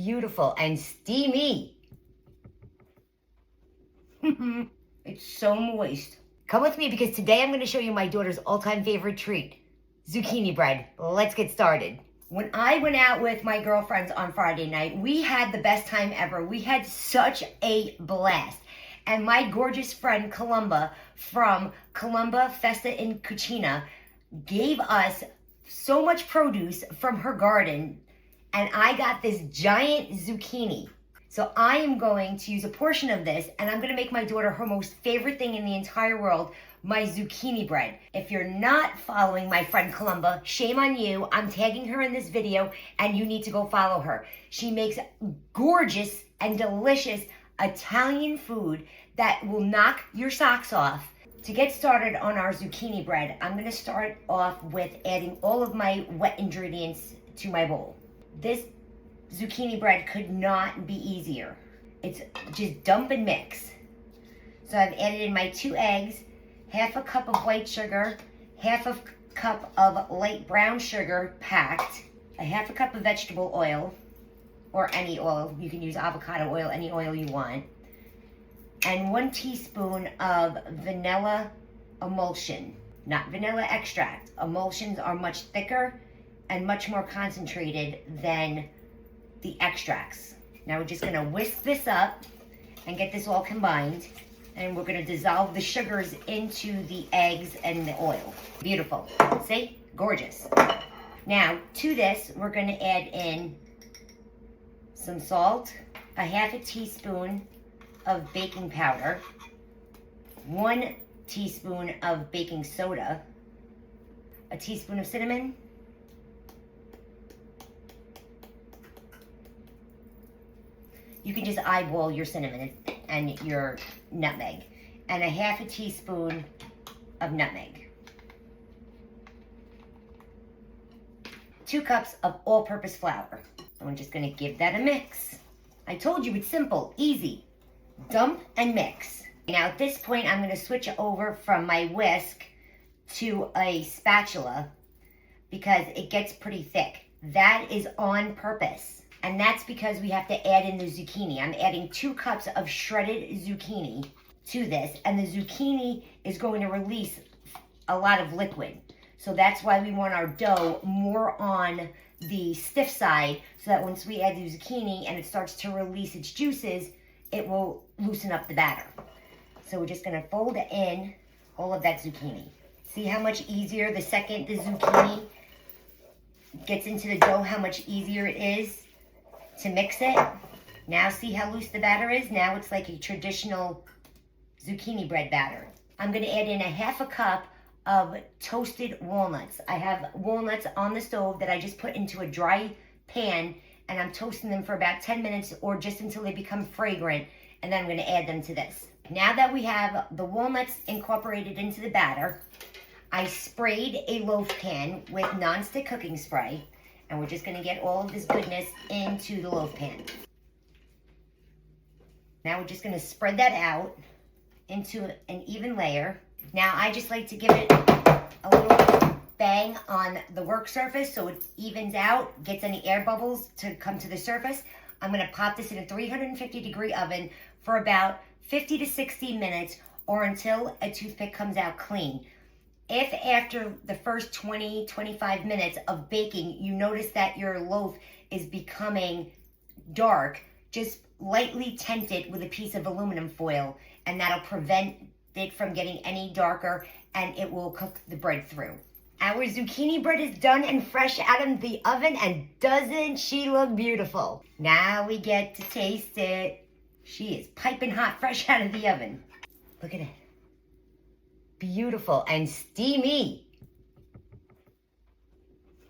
beautiful and steamy. It's so moist. Come with me because today I'm going to show you my daughter's all-time favorite treat, zucchini bread. Let's get started. When I went out with my girlfriends on Friday night, we had the best time ever. We had such a blast. And my gorgeous friend Columba from Columba Festa in Cucina gave us so much produce from her garden, and I got this giant zucchini. So I am going to use a portion of this, and I'm going to make my daughter her most favorite thing in the entire world, my zucchini bread. If you're not following my friend Columba, shame on you. I'm tagging her in this video, and you need to go follow her. She makes gorgeous and delicious Italian food that will knock your socks off. To get started on our zucchini bread, I'm going to start off with adding all of my wet ingredients to my bowl. This zucchini bread could not be easier. It's just dump and mix. So I've added in my 2 eggs, half a cup of white sugar, half a cup of light brown sugar packed, a half a cup of vegetable oil, or any oil. You can use avocado oil, any oil you want, and 1 teaspoon of vanilla emulsion, not vanilla extract. Emulsions are much thicker and much more concentrated than the extracts. Now we're just gonna whisk this up and get this all combined, and we're gonna dissolve the sugars into the eggs and the oil. Beautiful, see? Gorgeous. Now to this, we're gonna add in some salt, a half a teaspoon of baking powder, 1 teaspoon of baking soda, a teaspoon of cinnamon, you can just eyeball your cinnamon and your nutmeg, and a half a teaspoon of nutmeg. 2 cups of all-purpose flour. And we're just gonna give that a mix. I told you it's simple, easy. Dump and mix. Now at this point, I'm gonna switch over from my whisk to a spatula because it gets pretty thick. That is on purpose. And that's because we have to add in the zucchini. I'm adding 2 cups of shredded zucchini to this, and the zucchini is going to release a lot of liquid. So that's why we want our dough more on the stiff side, so that once we add the zucchini and it starts to release its juices, it will loosen up the batter. So we're just gonna fold in all of that zucchini. See how much easier the second the zucchini gets into the dough, how much easier it is to mix it. Now see how loose the batter is? Now it's like a traditional zucchini bread batter. I'm gonna add in a half a cup of toasted walnuts. I have walnuts on the stove that I just put into a dry pan, and I'm toasting them for about 10 minutes or just until they become fragrant, and then I'm gonna add them to this. Now that we have the walnuts incorporated into the batter, I sprayed a loaf pan with nonstick cooking spray, and we're just gonna get all of this goodness into the loaf pan. Now we're just gonna spread that out into an even layer. Now I just like to give it a little bang on the work surface so it evens out, gets any air bubbles to come to the surface. I'm gonna pop this in a 350-degree oven for about 50 to 60 minutes, or until a toothpick comes out clean. If after the first 20-25 minutes of baking, you notice that your loaf is becoming dark, just lightly tint it with a piece of aluminum foil, and that'll prevent it from getting any darker, and it will cook the bread through. Our zucchini bread is done and fresh out of the oven, and doesn't she look beautiful? Now we get to taste it. She is piping hot, fresh out of the oven. Look at it. Beautiful and steamy.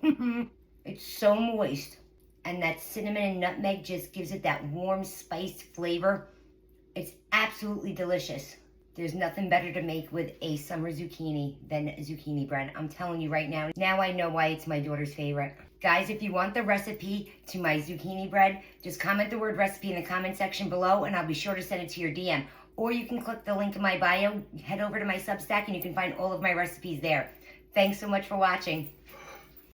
It's so moist, and that cinnamon and nutmeg just gives it that warm spiced flavor. It's absolutely delicious. There's nothing better to make with a summer zucchini than zucchini bread. I'm telling you right now. Now I know why it's my daughter's favorite. Guys, if you want the recipe to my zucchini bread, just comment the word recipe in the comment section below, and I'll be sure to send it to your DM. Or you can click the link in my bio, head over to my Substack, and you can find all of my recipes there. Thanks so much for watching.